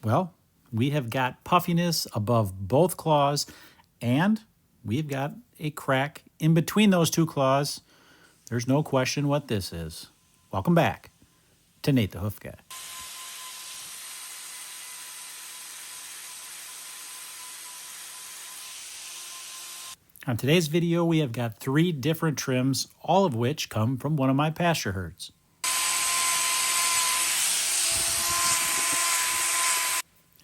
Well, we have got puffiness above both claws, and we've got a crack in between those two claws. There's no question what this is. Welcome back to Nate the Hoof Guy. On today's video, we have got 3 different trims, all of which come from one of my pasture herds.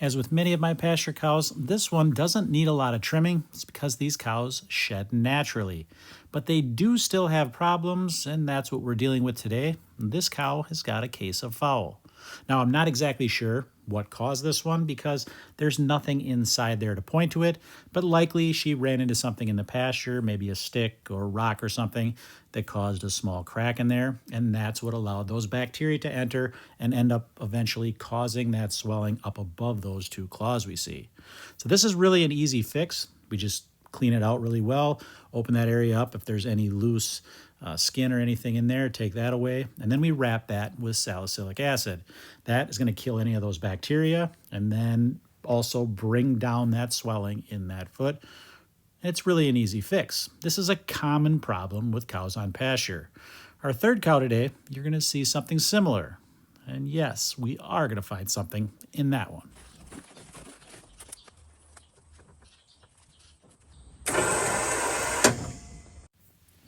As with many of my pasture cows, this one doesn't need a lot of trimming. It's because these cows shed naturally. But they do still have problems, and that's what we're dealing with today. This cow has got a case of foul. Now, I'm not exactly sure what caused this one because there's nothing inside there to point to it, but likely she ran into something in the pasture, maybe a stick or rock or something that caused a small crack in there, and that's what allowed those bacteria to enter and end up eventually causing that swelling up above those 2 claws we see. So this is really an easy fix. We just clean it out really well, open that area up if there's any loose skin or anything in there, take that away, and then we wrap that with salicylic acid. That is going to kill any of those bacteria and then also bring down that swelling in that foot. It's really an easy fix. This is a common problem with cows on pasture. Our third cow today, you're going to see something similar. And yes, we are going to find something in that one.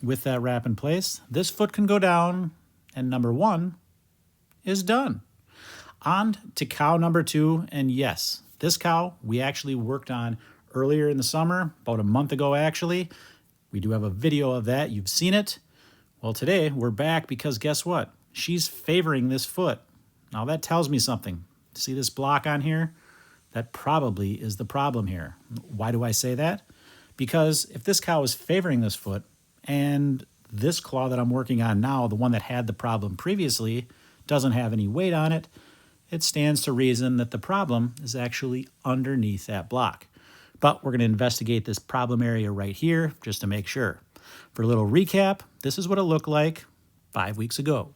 With that wrap in place, this foot can go down, and number 1 is done. On to cow number 2, and yes, this cow we actually worked on earlier in the summer, about a month ago actually. We do have a video of that, you've seen it. Well, today we're back because guess what? She's favoring this foot. Now that tells me something. See this block on here? That probably is the problem here. Why do I say that? Because if this cow is favoring this foot, and this claw that I'm working on now, the one that had the problem previously, doesn't have any weight on it, it stands to reason that the problem is actually underneath that block. But we're going to investigate this problem area right here just to make sure. For a little recap, this is what it looked like 5 weeks ago.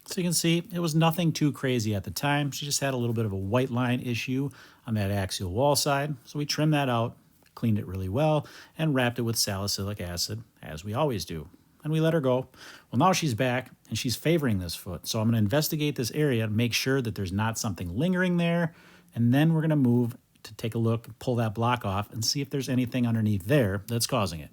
So you can see it was nothing too crazy at the time. She just had a little bit of a white line issue on that axial wall side. So we trimmed that out, cleaned it really well, and wrapped it with salicylic acid, as we always do. And we let her go. Well, now she's back, and she's favoring this foot. So I'm going to investigate this area, make sure that there's not something lingering there, and then we're going to move to take a look, pull that block off, and see if there's anything underneath there that's causing it.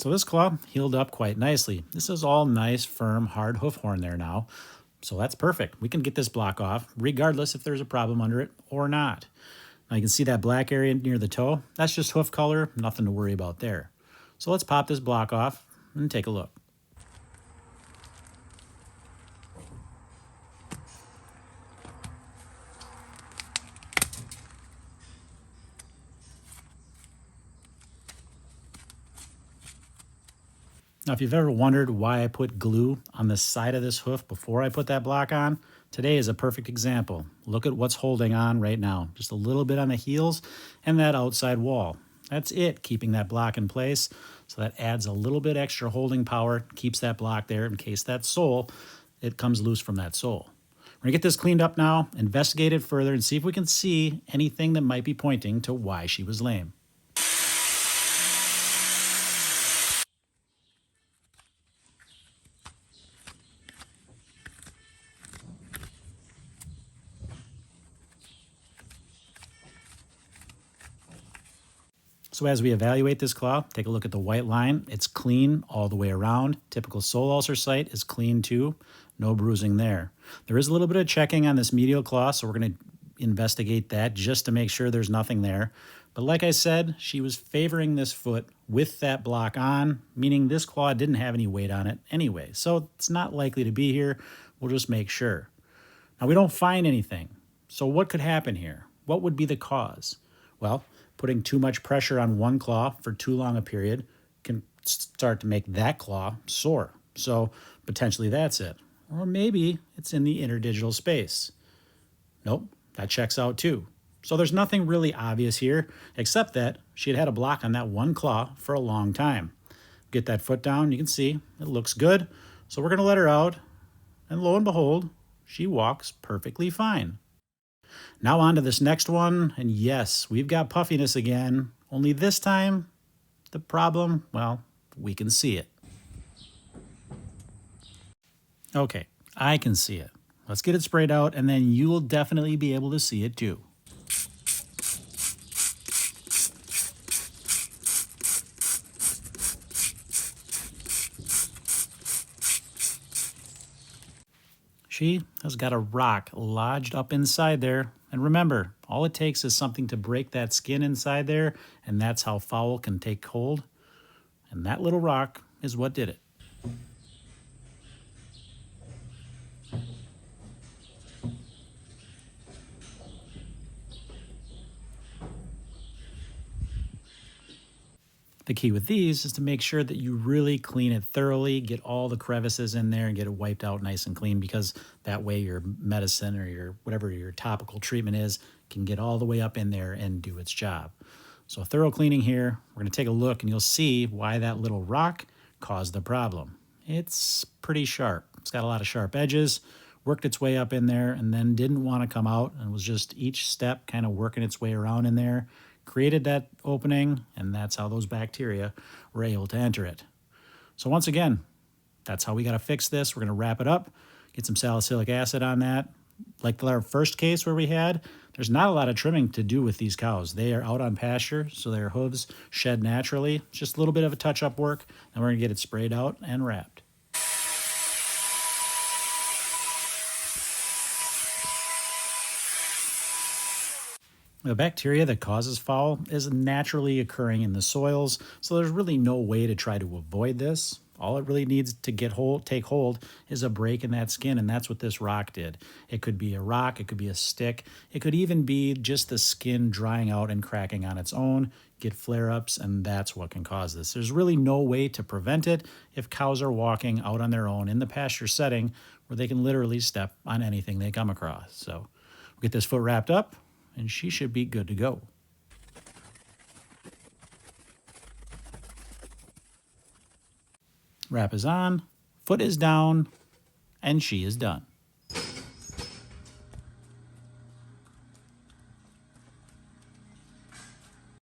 So this claw healed up quite nicely. This is all nice, firm, hard hoof horn there now. So that's perfect. We can get this block off, regardless if there's a problem under it or not. Now you can see that black area near the toe. That's just hoof color, nothing to worry about there. So let's pop this block off and take a look. Now, if you've ever wondered why I put glue on the side of this hoof before I put that block on, today is a perfect example. Look at what's holding on right now. Just a little bit on the heels and that outside wall. That's it, keeping that block in place. So that adds a little bit extra holding power, keeps that block there in case that sole, it comes loose from that sole. We're gonna get this cleaned up now, investigate it further, and see if we can see anything that might be pointing to why she was lame. So as we evaluate this claw, take a look at the white line. It's clean all the way around. Typical sole ulcer site is clean too. No bruising there. There is a little bit of checking on this medial claw, so we're going to investigate that just to make sure there's nothing there. But like I said, she was favoring this foot with that block on, meaning this claw didn't have any weight on it anyway. So it's not likely to be here. We'll just make sure. Now we don't find anything. So what could happen here? What would be the cause? Well, putting too much pressure on one claw for too long a period can start to make that claw sore. So potentially that's it. Or maybe it's in the interdigital space. Nope, that checks out too. So there's nothing really obvious here, except that she had had a block on that one claw for a long time. Get that foot down, you can see it looks good. So we're going to let her out, and lo and behold, she walks perfectly fine. Now on to this next one, and yes, we've got puffiness again, only this time, the problem, well, we can see it. Okay, I can see it. Let's get it sprayed out, and then you will definitely be able to see it too. She has got a rock lodged up inside there. And remember, all it takes is something to break that skin inside there, and that's how foul can take hold. And that little rock is what did it. The key with these is to make sure that you really clean it thoroughly, get all the crevices in there and get it wiped out nice and clean, because that way your medicine or your whatever your topical treatment is can get all the way up in there and do its job. So thorough cleaning here. We're going to take a look and you'll see why that little rock caused the problem. It's pretty sharp. It's got a lot of sharp edges, worked its way up in there and then didn't want to come out, and was just each step kind of working its way around in there. Created that opening, and that's how those bacteria were able to enter it. So once again, that's how we got to fix this. We're going to wrap it up, get some salicylic acid on that. Like our first case where we had, there's not a lot of trimming to do with these cows. They are out on pasture, so their hooves shed naturally. It's just a little bit of a touch-up work, and we're going to get it sprayed out and wrapped. The bacteria that causes foul is naturally occurring in the soils, so there's really no way to try to avoid this. All it really needs to take hold is a break in that skin, and that's what this rock did. It could be a rock, it could be a stick, it could even be just the skin drying out and cracking on its own, get flare-ups, and that's what can cause this. There's really no way to prevent it if cows are walking out on their own in the pasture setting where they can literally step on anything they come across. So we'll get this foot wrapped up, and she should be good to go. Wrap is on, foot is down, and she is done.